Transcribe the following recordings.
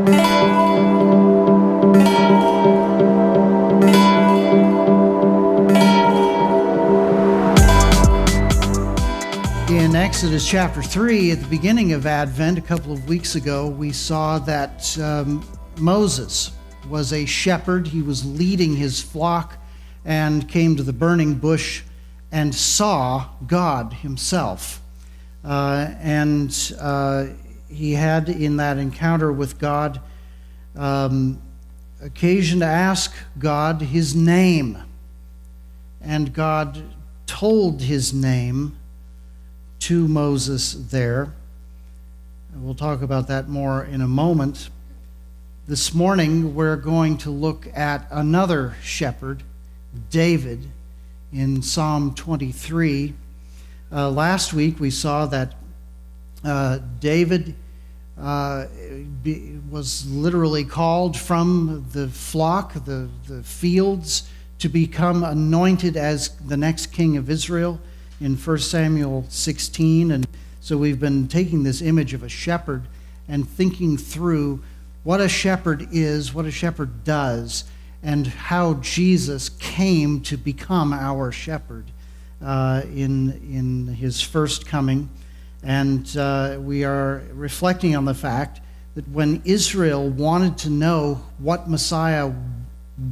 In Exodus chapter 3, at the beginning of Advent, a couple of weeks ago, we saw that Moses was a shepherd. He was leading his flock and came to the burning bush and saw God himself. He had, in that encounter with God, occasion to ask God his name. And God told his name to Moses there. We'll talk about that more in a moment. This morning, we're going to look at another shepherd, David, in Psalm 23. Last week, we saw that David was literally called from the flock, the fields, to become anointed as the next king of Israel in 1 Samuel 16. And so we've been taking this image of a shepherd and thinking through what a shepherd is, what a shepherd does, and how Jesus came to become our shepherd in his first coming. And we are reflecting on the fact that when Israel wanted to know what Messiah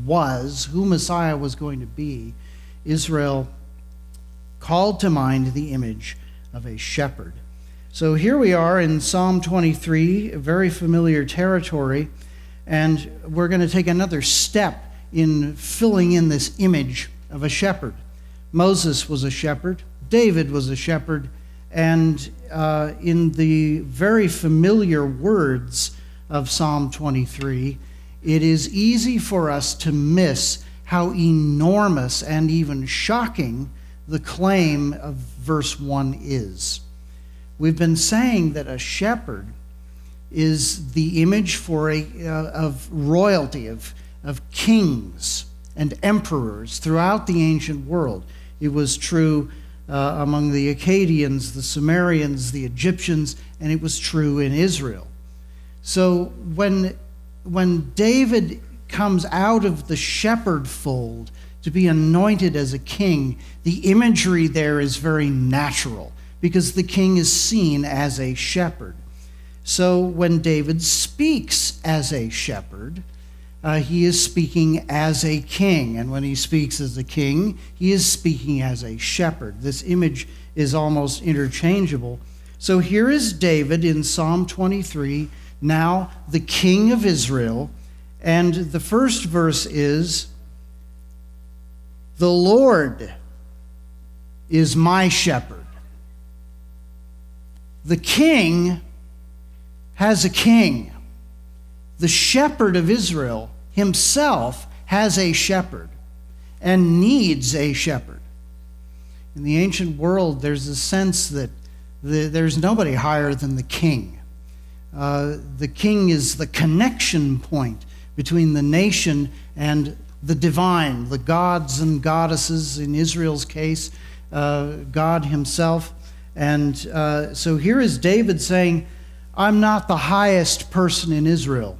was, who Messiah was going to be, Israel called to mind the image of a shepherd. So here we are in Psalm 23, a very familiar territory, and we're going to take another step in filling in this image of a shepherd. Moses was a shepherd, David was a shepherd, and in the very familiar words of Psalm 23, it is easy for us to miss how enormous and even shocking the claim of verse 1 is. We've been saying that a shepherd is the image of royalty, of kings and emperors throughout the ancient world. It was true among the Akkadians, the Sumerians, the Egyptians, and it was true in Israel. So when David comes out of the shepherd fold to be anointed as a king, the imagery there is very natural because the king is seen as a shepherd. So when David speaks as a shepherd, he is speaking as a king. And when he speaks as a king, he is speaking as a shepherd. This image is almost interchangeable. So here is David in Psalm 23, now the king of Israel. And the first verse is, "The Lord is my shepherd." The king has a king. The shepherd of Israel himself has a shepherd and needs a shepherd. In the ancient world, there's a sense that there's nobody higher than the king. The king is the connection point between the nation and the divine, the gods and goddesses, in Israel's case, God himself. And so here is David saying, I'm not the highest person in Israel.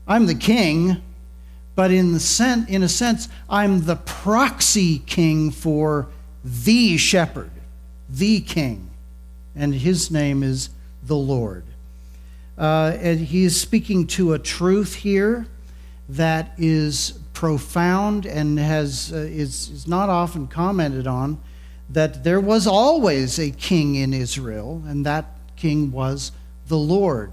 I'm the king, but in a sense, I'm the proxy king for the shepherd, the king. And his name is the Lord. And he is speaking to a truth here that is profound and is not often commented on, that there was always a king in Israel, and that king was the Lord.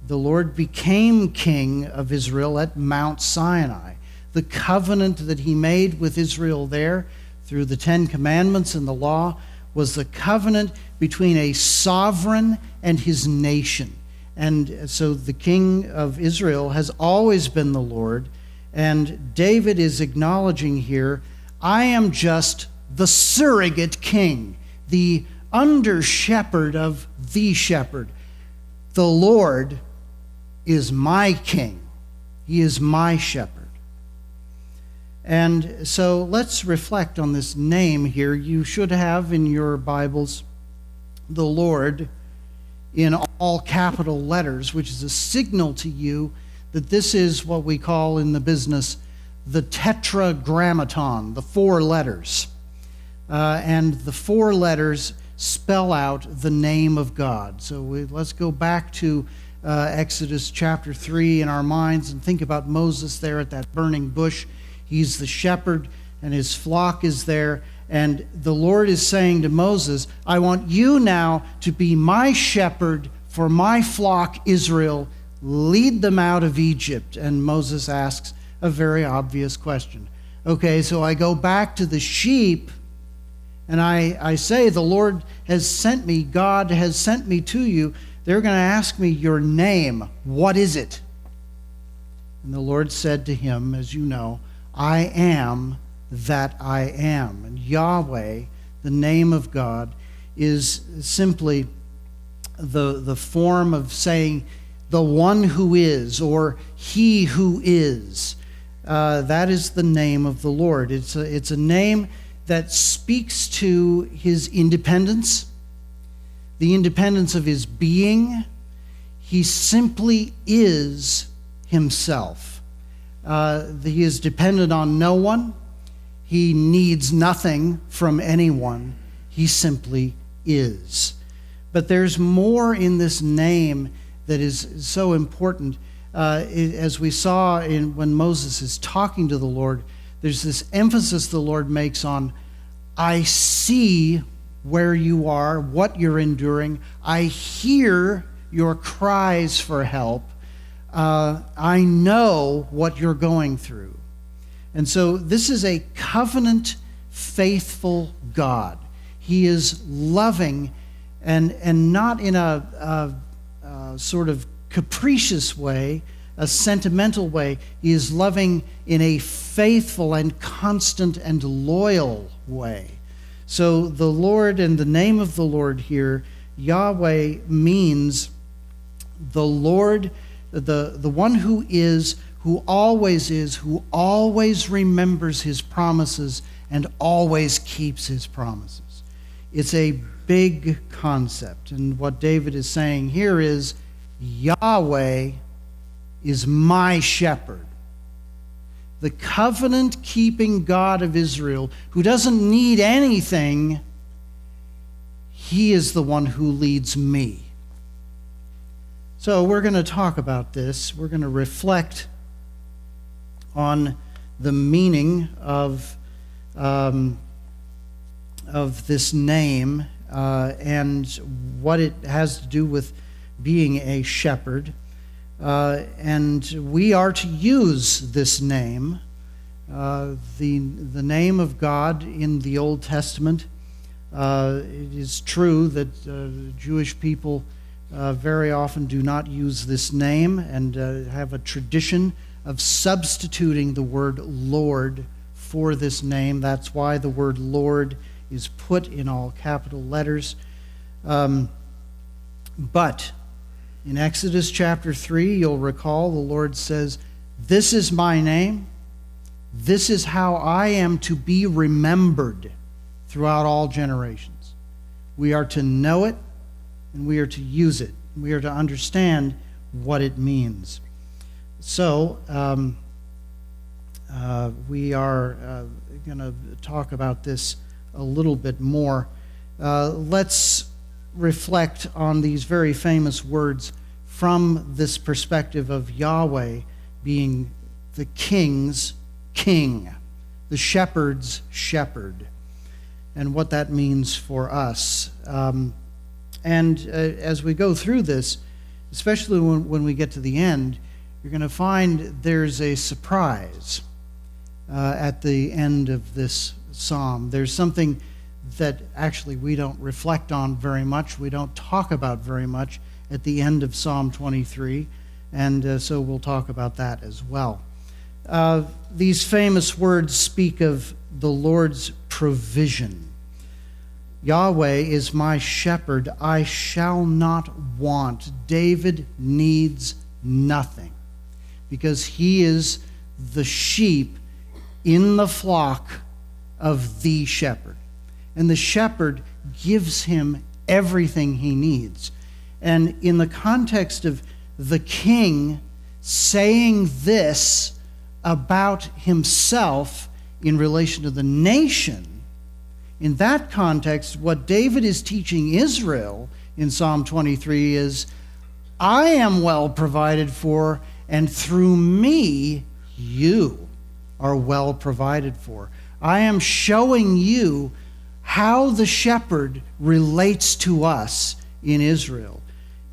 The Lord became king of Israel at Mount Sinai. The covenant that he made with Israel there through the Ten Commandments and the law was the covenant between a sovereign and his nation. And so the king of Israel has always been the Lord. And David is acknowledging here, I am just the surrogate king, the under shepherd of the shepherd. The Lord is my king. He is my shepherd. And so let's reflect on this name here. You should have in your Bibles, the Lord in all capital letters, which is a signal to you that this is what we call in the business the tetragrammaton, the 4 letters. And the 4 letters spell out the name of God. So let's go back to Exodus chapter 3 in our minds and think about Moses there at that burning bush. He's the shepherd and his flock is there. And the Lord is saying to Moses, I want you now to be my shepherd for my flock Israel. Lead them out of Egypt. And Moses asks a very obvious question. Okay, so I go back to the sheep and I say, the Lord has sent me, God has sent me to you. They're going to ask me your name. What is it? And the Lord said to him, as you know, I am that I am. And Yahweh, the name of God, is simply the form of saying the one who is, or he who is. That is the name of the Lord. It's a name that speaks to his independence, the independence of his being. He simply is himself. He is dependent on no one. He needs nothing from anyone. He simply is. But there's more in this name that is so important. As we saw when Moses is talking to the Lord, there's this emphasis the Lord makes on, I see where you are, what you're enduring. I hear your cries for help. I know what you're going through. And so this is a covenant faithful God. He is loving and not in a sort of capricious way, a sentimental way. He is loving in a faithful and constant and loyal way. So the Lord and the name of the Lord here, Yahweh, means the Lord, the one who is, who always remembers his promises and always keeps his promises. It's a big concept. And what David is saying here is, Yahweh is my shepherd. The covenant-keeping God of Israel, who doesn't need anything, he is the one who leads me. So we're going to talk about this. We're going to reflect on the meaning of this name and what it has to do with being a shepherd. And we are to use this name. The name of God in the Old Testament, it is true that Jewish people very often do not use this name and have a tradition of substituting the word Lord for this name. That's why the word Lord is put in all capital letters. But in Exodus chapter 3, you'll recall the Lord says, this is my name. This is how I am to be remembered throughout all generations. We are to know it, and we are to use it. We are to understand what it means. So, we are going to talk about this a little bit more. Let's reflect on these very famous words from this perspective of Yahweh being the king's king, the shepherd's shepherd, and what that means for us. And as we go through this, especially when we get to the end, you're going to find there's a surprise at the end of this psalm. There's something that actually we don't reflect on very much, we don't talk about very much at the end of Psalm 23, and so we'll talk about that as well. These famous words speak of the Lord's provision. Yahweh is my shepherd, I shall not want. David needs nothing because he is the sheep in the flock of the shepherd. And the shepherd gives him everything he needs. And in the context of the king saying this about himself in relation to the nation, in that context, what David is teaching Israel in Psalm 23 is, I am well provided for, and through me, you are well provided for. I am showing you how the shepherd relates to us in Israel.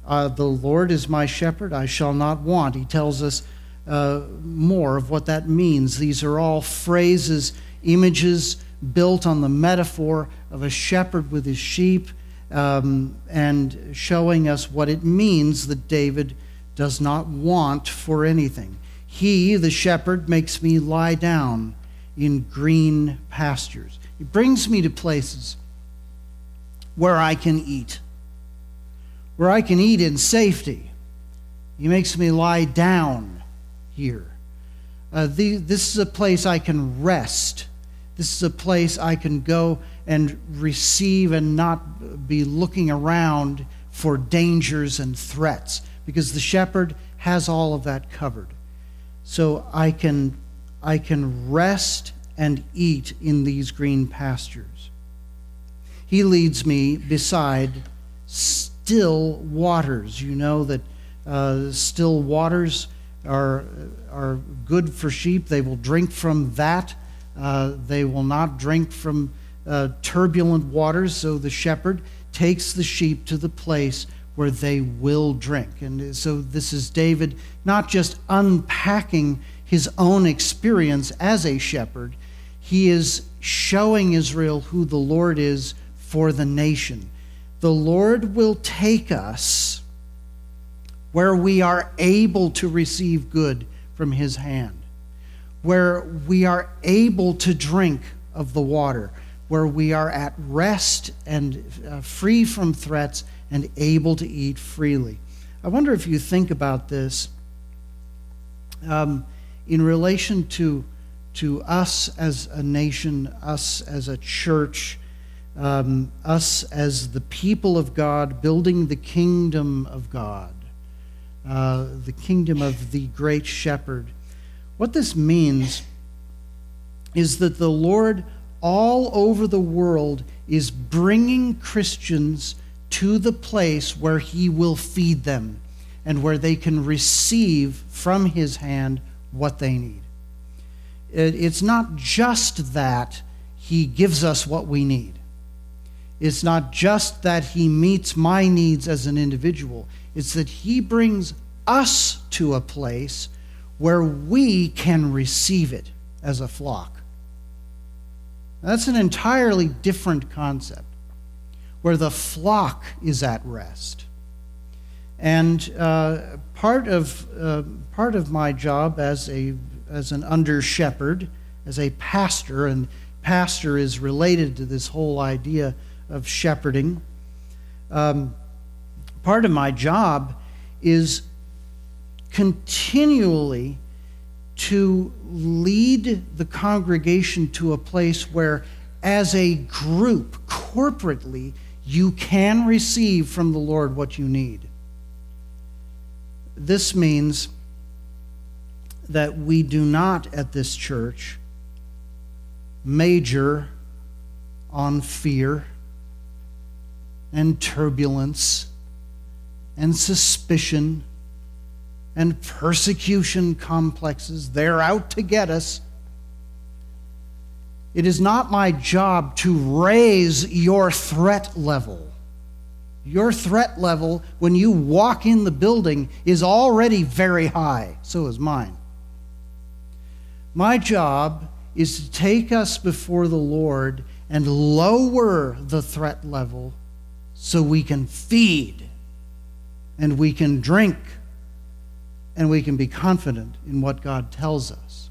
The Lord is my shepherd, I shall not want. He tells us more of what that means. These are all phrases, images built on the metaphor of a shepherd with his sheep, and showing us what it means that David does not want for anything. He, the shepherd, makes me lie down in green pastures. He brings me to places where I can eat in safety. He makes me lie down here. This is a place I can rest. This is a place I can go and receive and not be looking around for dangers and threats, because the shepherd has all of that covered. So I can rest and eat in these green pastures. He leads me beside still waters. You know that still waters are good for sheep. They will drink from that. They will not drink from turbulent waters. So the shepherd takes the sheep to the place where they will drink. And so this is David not just unpacking his own experience as a shepherd. He is showing Israel who the Lord is for the nation. The Lord will take us where we are able to receive good from his hand, where we are able to drink of the water, where we are at rest and free from threats and able to eat freely. I wonder if you think about this in relation to us as a nation, us as a church, us as the people of God, building the kingdom of God, the kingdom of the great shepherd. What this means is that the Lord all over the world is bringing Christians to the place where he will feed them and where they can receive from his hand what they need. It's not just that he gives us what we need. It's not just that he meets my needs as an individual. It's that he brings us to a place where we can receive it as a flock. That's an entirely different concept, where the flock is at rest. And part of my job as an under shepherd, as a pastor, and pastor is related to this whole idea of shepherding. Part of my job is continually to lead the congregation to a place where, as a group, corporately, you can receive from the Lord what you need. This means that we do not, at this church, major on fear and turbulence and suspicion and persecution complexes. They're out to get us. It is not my job to raise your threat level. Your threat level when you walk in the building is already very high. So is mine. My job is to take us before the Lord and lower the threat level so we can feed and we can drink and we can be confident in what God tells us.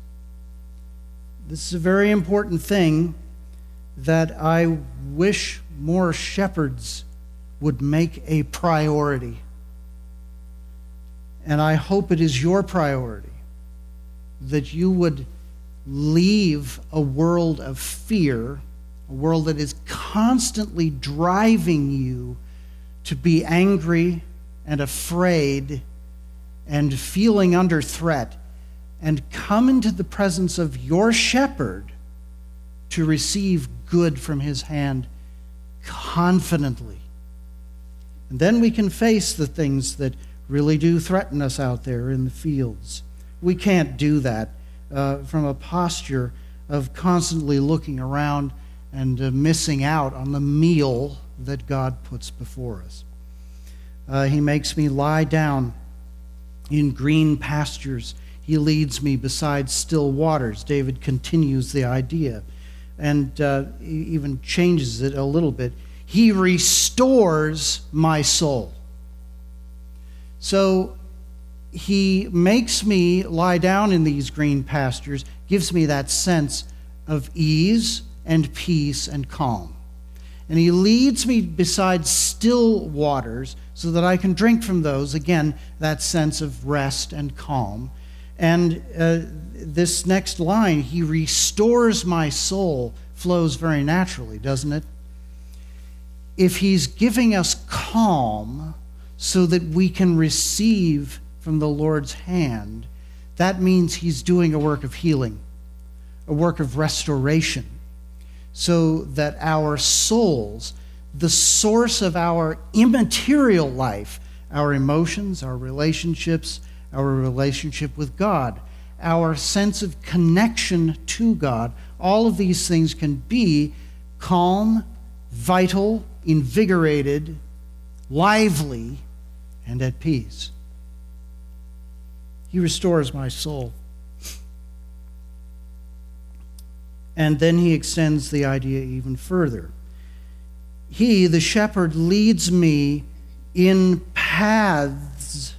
This is a very important thing that I wish more shepherds would make a priority. And I hope it is your priority that you would leave a world of fear, a world that is constantly driving you to be angry, and afraid and feeling under threat, and come into the presence of your shepherd to receive good from his hand confidently. And then we can face the things that really do threaten us out there in the fields. We can't do that from a posture of constantly looking around and missing out on the meal that God puts before us. He makes me lie down in green pastures. He leads me beside still waters. David continues the idea and even changes it a little bit. He restores my soul. So he makes me lie down in these green pastures, gives me that sense of ease and peace and calm. And he leads me beside still waters so that I can drink from those. Again, that sense of rest and calm. And this next line, he restores my soul, flows very naturally, doesn't it? If he's giving us calm so that we can receive from the Lord's hand, that means he's doing a work of healing, a work of restoration, so that our souls, the source of our immaterial life, our emotions, our relationships, our relationship with God, our sense of connection to God, all of these things can be calm, vital, invigorated, lively, and at peace. He restores my soul. And then he extends the idea even further. He, the shepherd, leads me in paths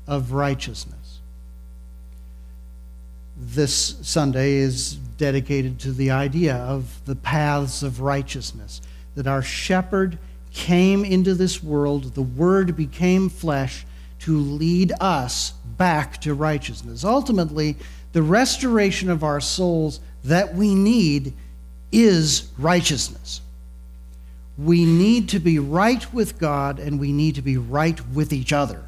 of righteousness. This Sunday is dedicated to the idea of the paths of righteousness, that our shepherd came into this world, the Word became flesh to lead us back to righteousness. Ultimately, the restoration of our souls that we need is righteousness. We need to be right with God, and we need to be right with each other.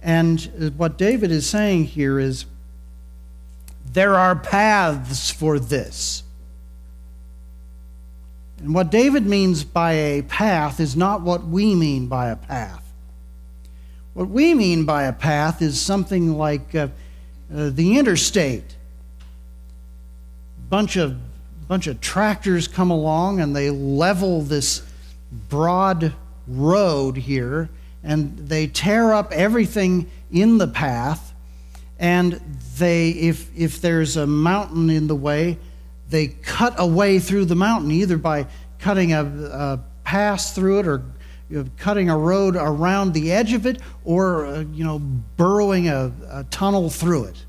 And what David is saying here is, there are paths for this. And what David means by a path is not what we mean by a path. What we mean by a path is something like the interstate. Bunch of tractors come along and they level this broad road here, and they tear up everything in the path, and if there's a mountain in the way, they cut a way through the mountain, either by cutting a pass through it, or cutting a road around the edge of it, or burrowing a tunnel through it.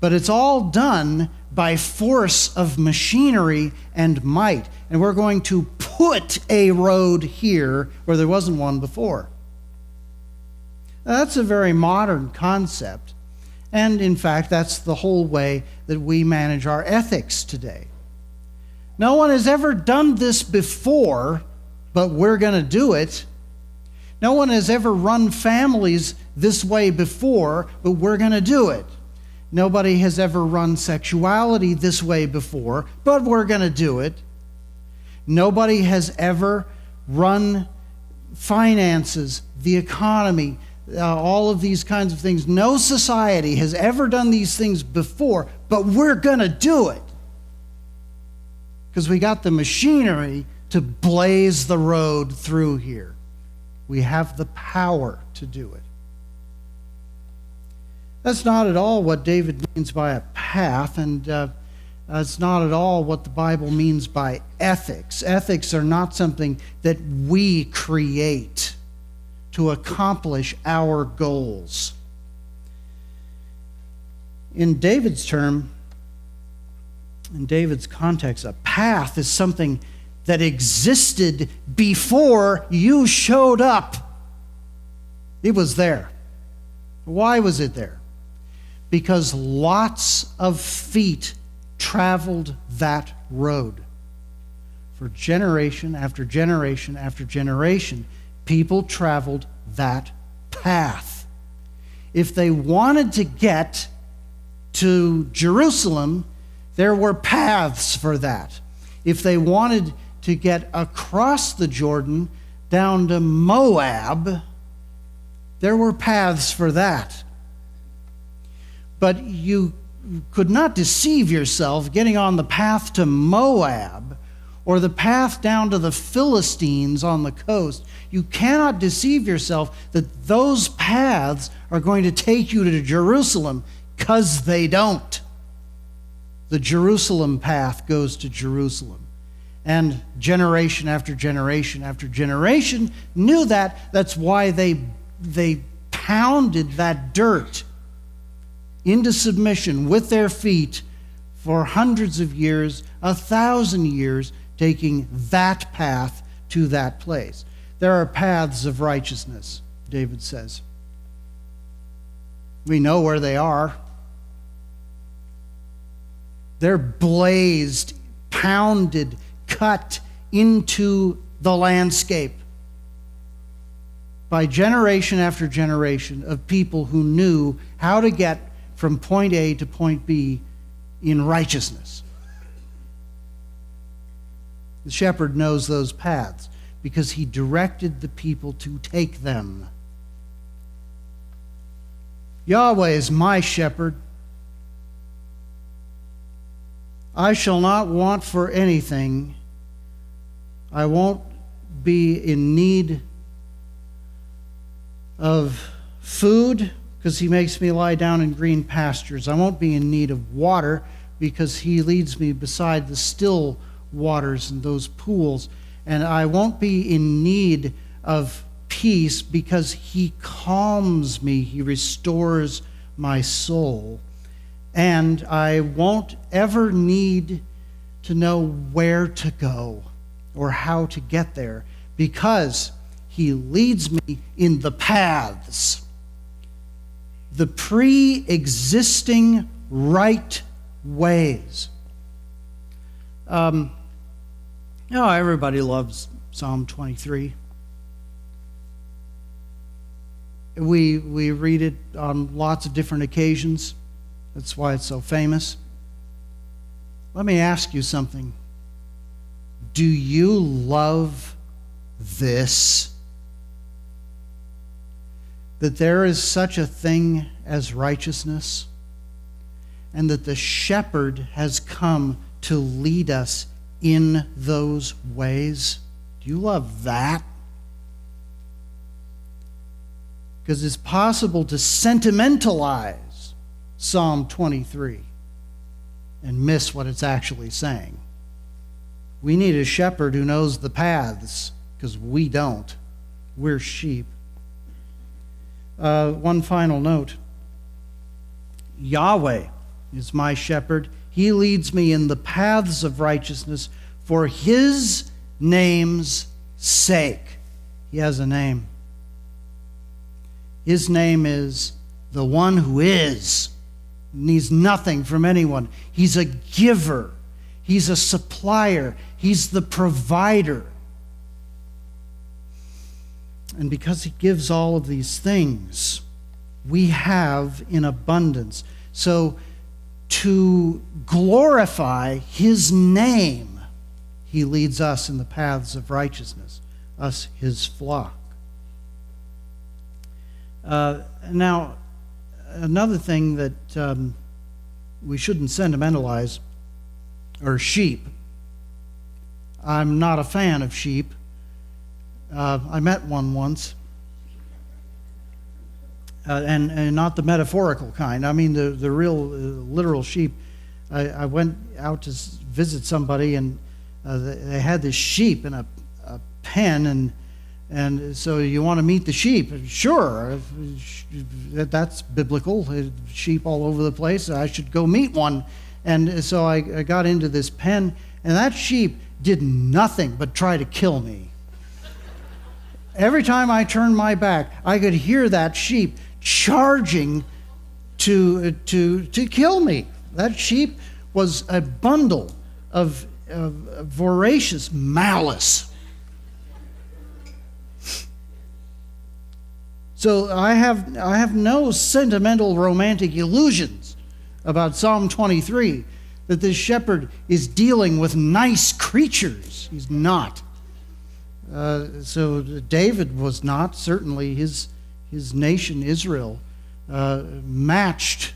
But it's all done by force of machinery and might. And we're going to put a road here where there wasn't one before. Now, that's a very modern concept. And in fact, that's the whole way that we manage our ethics today. No one has ever done this before, but we're going to do it. No one has ever run families this way before, but we're going to do it. Nobody has ever run sexuality this way before, but we're going to do it. Nobody has ever run finances, the economy, all of these kinds of things. No society has ever done these things before, but we're going to do it. Because we got the machinery to blaze the road through here. We have the power to do it. That's not at all what David means by a path, and it's not at all what the Bible means by ethics. Ethics are not something that we create to accomplish our goals. In David's term, in David's context, a path is something that existed before you showed up. It was there. Why was it there? Because lots of feet traveled that road for generation after generation after generation. people traveled that path. If they wanted to get to Jerusalem, there were paths for that. If they wanted to get across the Jordan down to Moab, there were paths for that. But you could not deceive yourself getting on the path to Moab or the path down to the Philistines on the coast. You cannot deceive yourself that those paths are going to take you to Jerusalem, because they don't. The Jerusalem path goes to Jerusalem. And generation after generation after generation knew that. That's why they pounded that dirt into submission with their feet for hundreds of years, 1,000 years, taking that path to that place. There are paths of righteousness, David says. We know where they are. They're blazed, pounded, cut into the landscape by generation after generation of people who knew how to get from point A to point B in righteousness. The shepherd knows those paths because he directed the people to take them. Yahweh is my shepherd. I shall not want for anything. I won't be in need of food because he makes me lie down in green pastures. I won't be in need of water because he leads me beside the still waters and those pools. And I won't be in need of peace because he calms me. He restores my soul. And I won't ever need to know where to go or how to get there because he leads me in the paths, the pre-existing right ways. Everybody loves Psalm 23. We read it on lots of different occasions. That's why it's so famous. Let me ask you something. Do you love this? That there is such a thing as righteousness, and that the shepherd has come to lead us in those ways? Do you love that? Because it's possible to sentimentalize Psalm 23 and miss what it's actually saying. We need a shepherd who knows the paths, because we don't. We're sheep. One final note. Yahweh is my shepherd. He leads me in the paths of righteousness for his name's sake. He has a name. His name is the one who is. Needs nothing from anyone. He's a giver. He's a supplier. He's the provider. And because he gives all of these things, we have in abundance. So to glorify his name, he leads us in the paths of righteousness, us his flock. Now, another thing that we shouldn't sentimentalize are sheep. I'm not a fan of sheep. I met one once. And not the metaphorical kind. I mean the real, literal sheep. I went out to visit somebody, and they had this sheep in a pen, and so you want to meet the sheep? Sure, that's biblical. Sheep all over the place. I should go meet one. And so I got into this pen, and that sheep did nothing but try to kill me. Every time I turned my back, I could hear that sheep charging to kill me. That sheep was a bundle of voracious malice. So I have no sentimental romantic illusions about Psalm 23, that this shepherd is dealing with nice creatures. He's not. So David was not. Certainly his nation, Israel, matched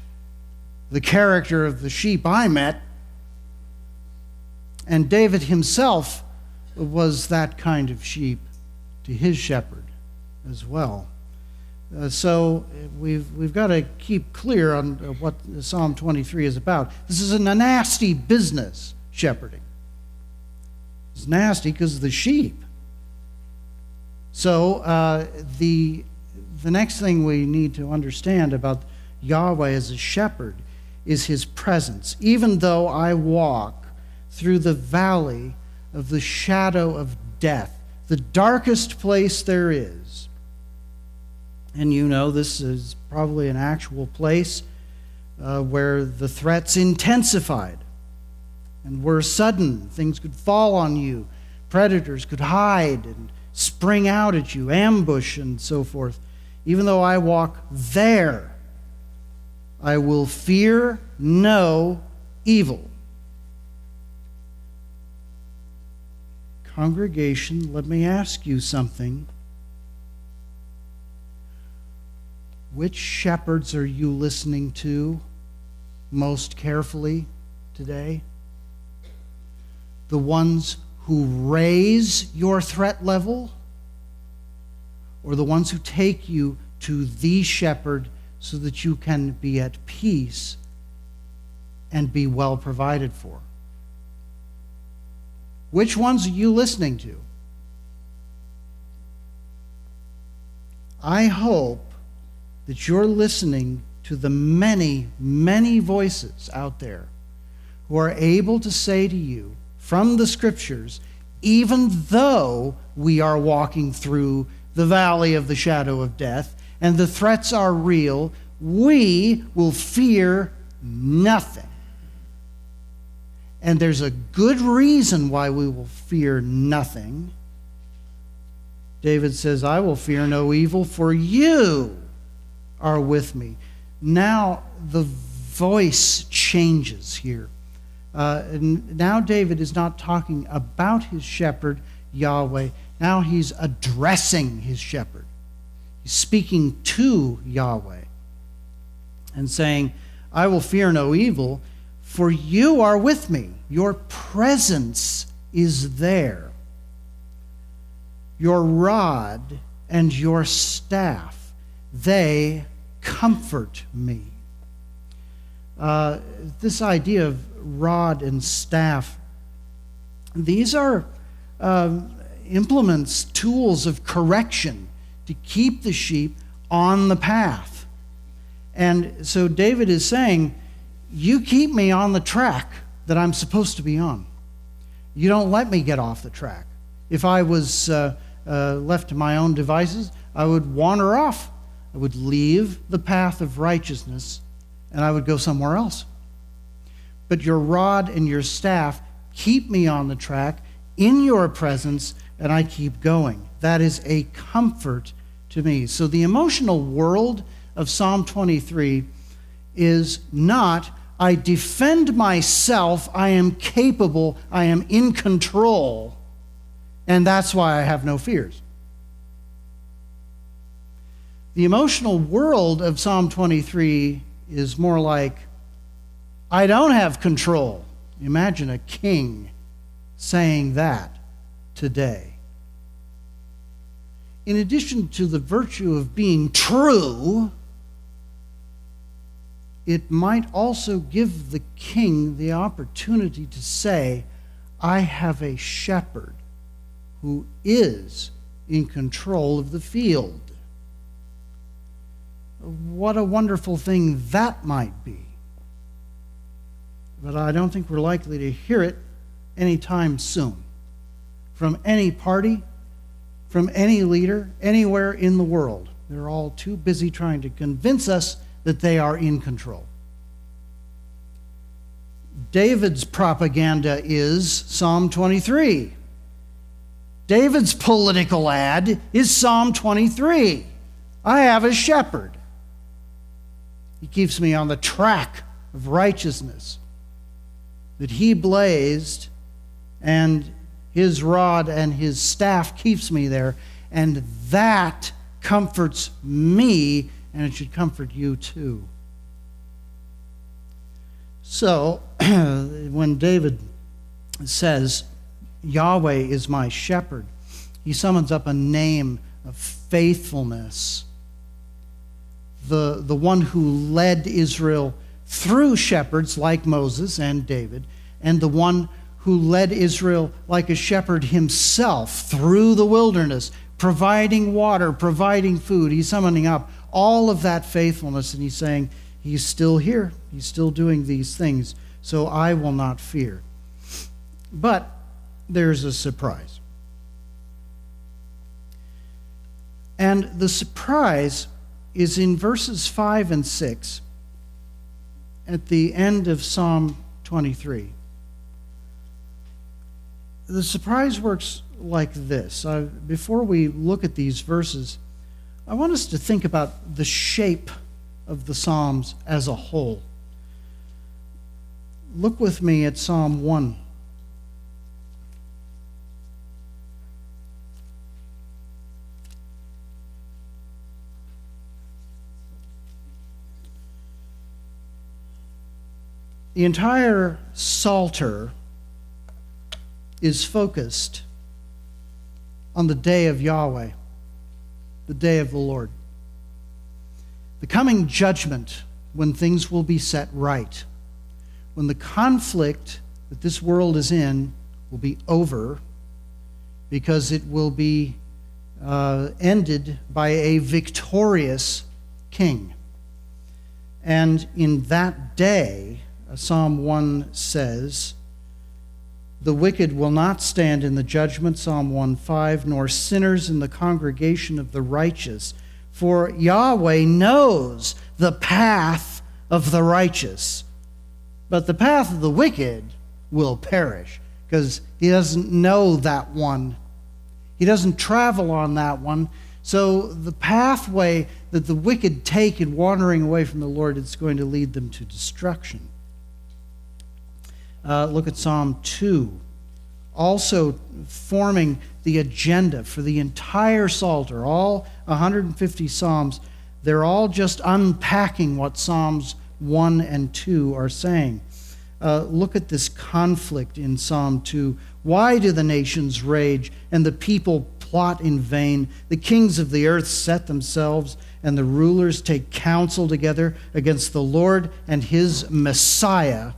the character of the sheep I met. And David himself was that kind of sheep to his shepherd as well. So we've got to keep clear on what Psalm 23 is about. This is a nasty business, shepherding. It's nasty because of the sheep. So the next thing we need to understand about Yahweh as a shepherd is his presence. Even though I walk through the valley of the shadow of death, the darkest place there is. And you know, this is probably an actual place where the threats intensified and were sudden. Things could fall on you. Predators could hide and spring out at you, ambush and so forth. Even though I walk there, I will fear no evil. Congregation, let me ask you something. Which shepherds are you listening to most carefully today? The ones who raise your threat level, or the ones who take you to the shepherd so that you can be at peace and be well provided for? Which ones are you listening to? I hope that you're listening to the many, many voices out there who are able to say to you from the Scriptures, even though we are walking through the valley of the shadow of death and the threats are real, we will fear nothing. And there's a good reason why we will fear nothing. David says, I will fear no evil, for you are with me. Now the voice changes here. Now David is not talking about his shepherd, Yahweh. Now he's addressing his shepherd. He's speaking to Yahweh and saying, I will fear no evil, for you are with me. Your presence is there. Your rod and your staff, they comfort me. This idea of rod and staff, these are implements, tools of correction to keep the sheep on the path. And so David is saying, you keep me on the track that I'm supposed to be on. You don't let me get off the track. If I was left to my own devices, I would wander off. I would leave the path of righteousness and I would go somewhere else. But your rod and your staff keep me on the track in your presence, and I keep going. That is a comfort to me. So the emotional world of Psalm 23 is not, I defend myself, I am capable, I am in control, and that's why I have no fears. The emotional world of Psalm 23 is more like, I don't have control. Imagine a king saying that today. In addition to the virtue of being true, it might also give the king the opportunity to say, I have a shepherd who is in control of the field. What a wonderful thing that might be. But I don't think we're likely to hear it anytime soon from any party, from any leader, anywhere in the world. They're all too busy trying to convince us that they are in control. David's propaganda is Psalm 23. David's political ad is Psalm 23. I have a shepherd. He keeps me on the track of righteousness that he blazed, and his rod and his staff keeps me there, and that comforts me, and it should comfort you too. So, when David says, Yahweh is my shepherd, he summons up a name of faithfulness. The one who led Israel through shepherds like Moses and David, and the one who led Israel like a shepherd himself through the wilderness, providing water, providing food. He's summoning up all of that faithfulness, and he's saying, he's still here. He's still doing these things, so I will not fear. But there's a surprise. And the surprise is in verses 5 and 6 at the end of Psalm 23. The surprise works like this. Before we look at these verses, I want us to think about the shape of the Psalms as a whole. Look with me at Psalm 1. The entire Psalter is focused on the day of Yahweh, the day of the Lord. The coming judgment when things will be set right, when the conflict that this world is in will be over, because it will be ended by a victorious king. And in that day, Psalm 1 says, the wicked will not stand in the judgment, Psalm 1:5, nor sinners in the congregation of the righteous. For Yahweh knows the path of the righteous, but the path of the wicked will perish, because he doesn't know that one. He doesn't travel on that one. So the pathway that the wicked take in wandering away from the Lord is going to lead them to destruction. Look at Psalm 2, also forming the agenda for the entire Psalter, all 150 Psalms. They're all just unpacking what Psalms 1 and 2 are saying. Look at this conflict in Psalm 2. Why do the nations rage and the people plot in vain? The kings of the earth set themselves, and the rulers take counsel together against the Lord and his Messiah,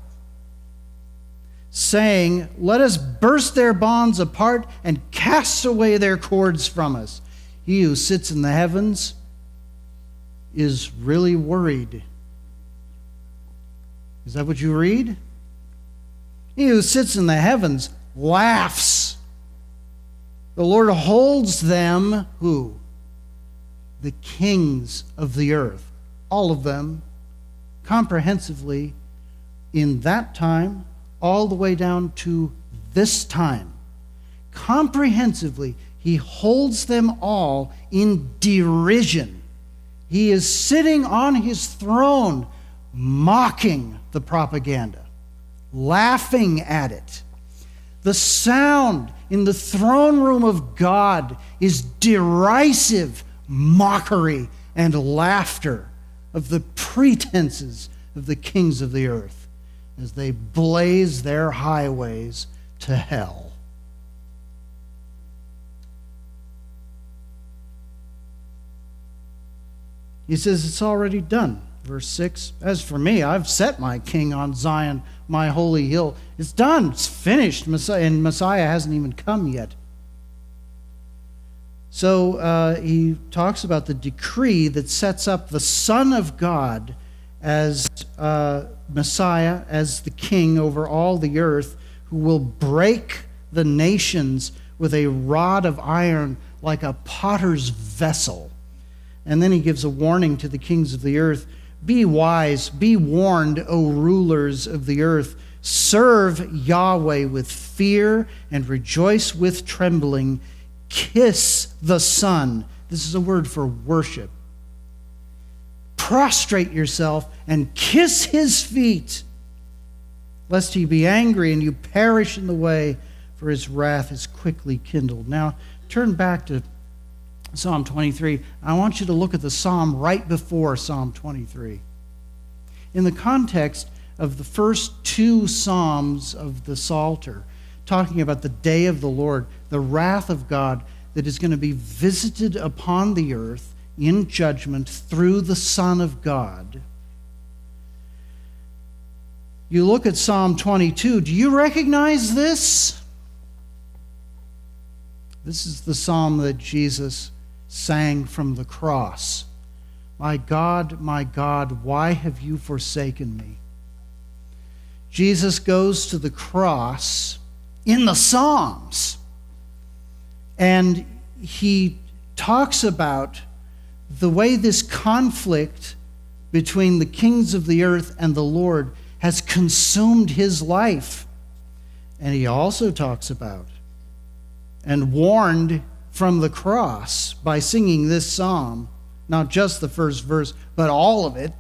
saying, let us burst their bonds apart and cast away their cords from us. He who sits in the heavens is really worried. Is that what you read? He who sits in the heavens laughs. The Lord holds them, who? The kings of the earth. All of them, comprehensively, in that time, all the way down to this time. Comprehensively, he holds them all in derision. He is sitting on his throne, mocking the propaganda, laughing at it. The sound in the throne room of God is derisive mockery and laughter of the pretenses of the kings of the earth as they blaze their highways to hell. He says it's already done. Verse 6, as for me, I've set my king on Zion, my holy hill. It's done. It's finished. And Messiah hasn't even come yet. So he talks about the decree that sets up the Son of God as Messiah, as the king over all the earth, who will break the nations with a rod of iron like a potter's vessel. And then he gives a warning to the kings of the earth. Be wise, be warned, O rulers of the earth. Serve Yahweh with fear and rejoice with trembling. Kiss the Son. This is a word for worship. prostrate yourself and kiss his feet, lest he be angry and you perish in the way, for his wrath is quickly kindled. Now, turn back to Psalm 23. I want you to look at the psalm right before Psalm 23. In the context of the first two psalms of the Psalter, talking about the day of the Lord, the wrath of God that is going to be visited upon the earth in judgment through the Son of God. You look at Psalm 22. Do you recognize this? This is the psalm that Jesus sang from the cross. My God, why have you forsaken me? Jesus goes to the cross in the Psalms, and he talks about the way this conflict between the kings of the earth and the Lord has consumed his life. And he also talks about and warned from the cross by singing this psalm, not just the first verse, but all of it.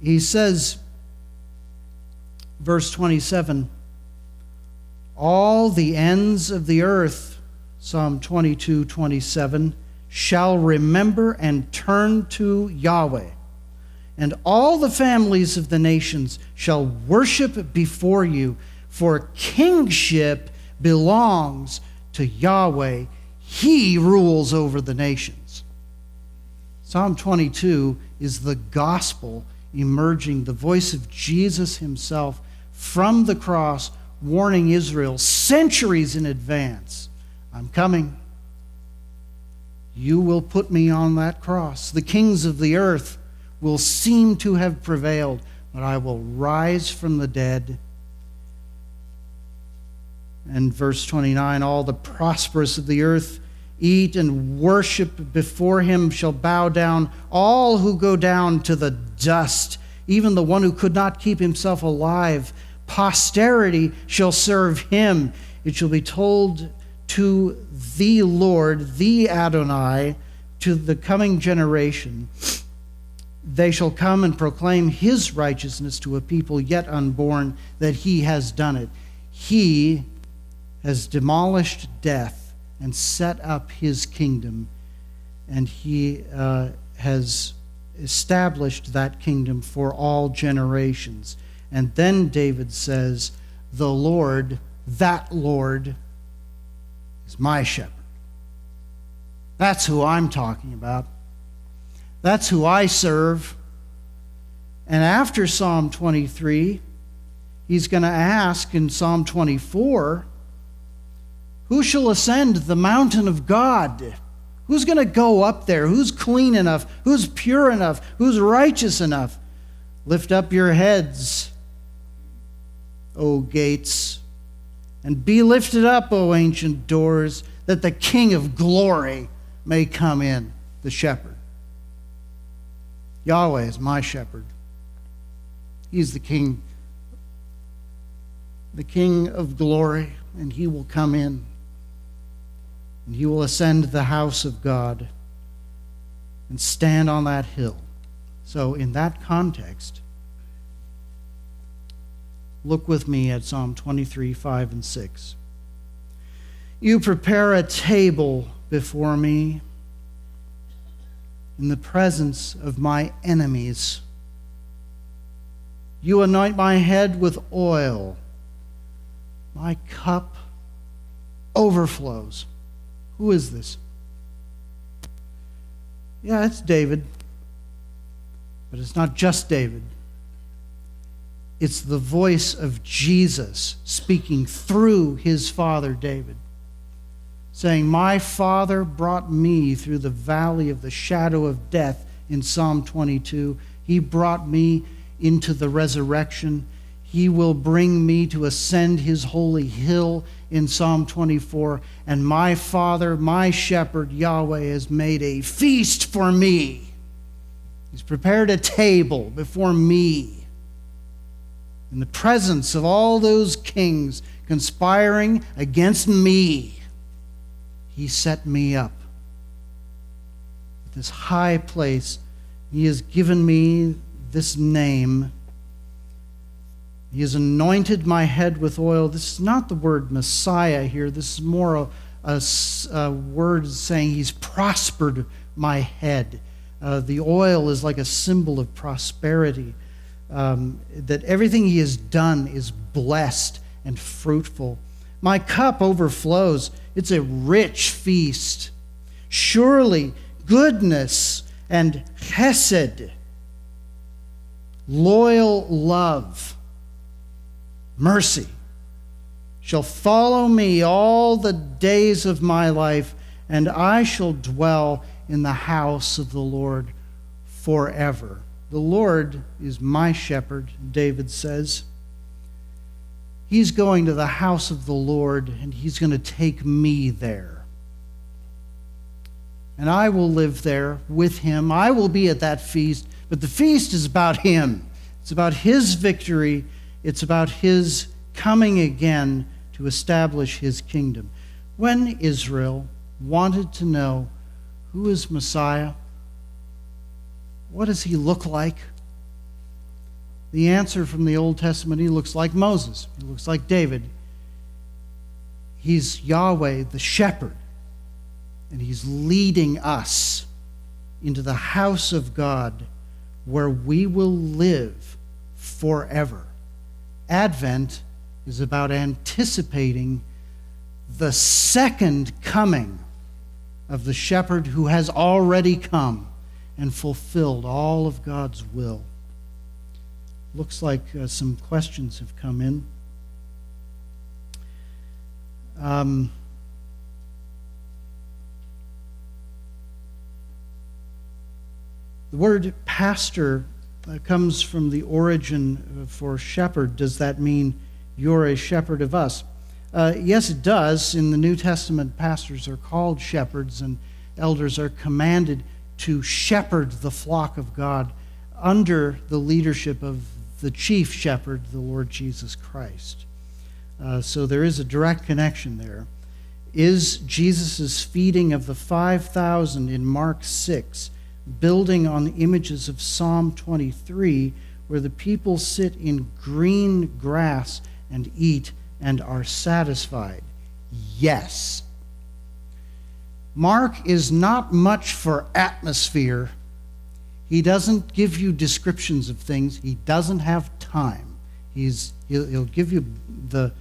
He says, verse 27, all the ends of the earth, Psalm 22:27, shall remember and turn to Yahweh, and all the families of the nations shall worship before you, for kingship belongs to Yahweh. He rules over the nations. Psalm 22 is the gospel emerging, the voice of Jesus himself from the cross, warning Israel centuries in advance, I'm coming. You will put me on that cross. The kings of the earth will seem to have prevailed, but I will rise from the dead. And verse 29, all the prosperous of the earth eat and worship before him shall bow down. All who go down to the dust, even the one who could not keep himself alive, posterity shall serve him. It shall be told to the Lord, the Adonai, to the coming generation. They shall come and proclaim his righteousness to a people yet unborn, that he has done it. He has demolished death and set up his kingdom, and he has established that kingdom for all generations. And then David says, the Lord, that Lord, is my shepherd. That's who I'm talking about. That's who I serve. And after Psalm 23, he's going to ask in Psalm 24, who shall ascend the mountain of God? Who's going to go up there? Who's clean enough? Who's pure enough? Who's righteous enough? Lift up your heads, O gates, and be lifted up, O ancient doors, that the King of glory may come in, the shepherd. Yahweh is my shepherd. He's the King of glory, and he will come in. And he will ascend the house of God and stand on that hill. So in that context, look with me at Psalm 23, 5 and 6. You prepare a table before me in the presence of my enemies. You anoint my head with oil. My cup overflows. Who is this? Yeah, it's David. But it's not just David. It's the voice of Jesus speaking through his father David, saying, my father brought me through the valley of the shadow of death in Psalm 22. He brought me into the resurrection. He will bring me to ascend his holy hill in Psalm 24. And my Father, my shepherd, Yahweh, has made a feast for me. He's prepared a table before me in the presence of all those kings conspiring against me. He set me up this high place. He has given me this name. He has anointed my head with oil. This is not the word Messiah here. This is more a word saying he's prospered my head. The oil is like a symbol of prosperity, that everything he has done is blessed and fruitful. My cup overflows. It's a rich feast. Surely goodness and chesed, loyal love, mercy, shall follow me all the days of my life, and I shall dwell in the house of the Lord forever. The Lord is my shepherd, David says. He's going to the house of the Lord, and he's going to take me there. And I will live there with him. I will be at that feast, but the feast is about him. It's about his victory. It's about his coming again to establish his kingdom. When Israel wanted to know who is Messiah, what does he look like? The answer from the Old Testament, he looks like Moses. He looks like David. He's Yahweh, the shepherd. And he's leading us into the house of God where we will live forever. Advent is about anticipating the second coming of the shepherd who has already come and fulfilled all of God's will. Looks like some questions have come in. The word pastor comes from the origin for shepherd. Does that mean you're a shepherd of us? Yes, it does. In the New Testament, pastors are called shepherds, and elders are commanded to shepherd the flock of God under the leadership of the chief shepherd, the Lord Jesus Christ. So there is a direct connection there. Is Jesus' feeding of the 5,000 in Mark 6 building on the images of Psalm 23, where the people sit in green grass and eat and are satisfied? Yes. Mark is not much for atmosphere. He doesn't give you descriptions of things. He doesn't have time. He'll give you the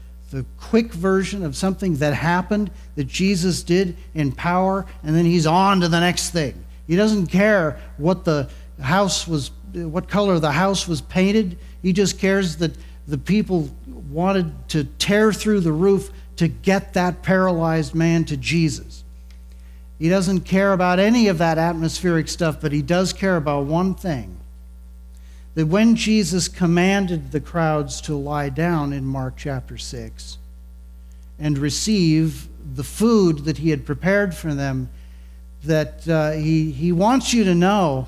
quick version of something that happened, that Jesus did in power, and then he's on to the next thing. He doesn't care what the house was, what color the house was painted. He just cares that the people wanted to tear through the roof to get that paralyzed man to Jesus. He doesn't care about any of that atmospheric stuff, but he does care about one thing. That when Jesus commanded the crowds to lie down in Mark chapter 6 and receive the food that he had prepared for them, that he wants you to know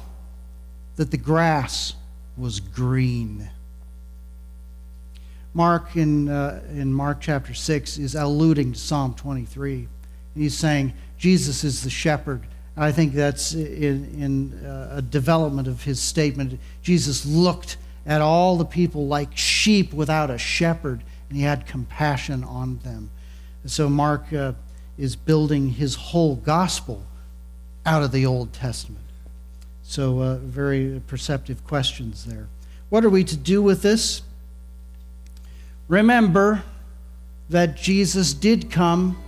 that the grass was green. Mark in Mark chapter 6 is alluding to Psalm 23. He's saying Jesus is the shepherd. I think that's in a development of his statement. Jesus looked at all the people like sheep without a shepherd, and he had compassion on them. And so Mark is building his whole gospel out of the Old Testament. So very perceptive questions there. What are we to do with this? Remember that Jesus did come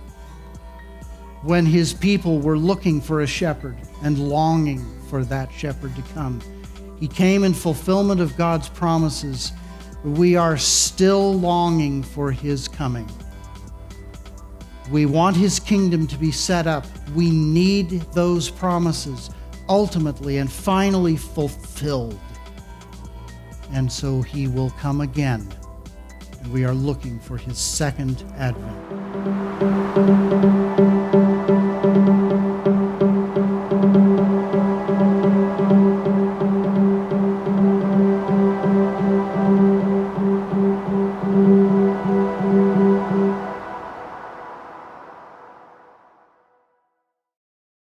when his people were looking for a shepherd and longing for that shepherd to come. He came in fulfillment of God's promises. We are still longing for his coming. We want his kingdom to be set up. We need those promises ultimately and finally fulfilled. And so he will come again. And we are looking for his second advent.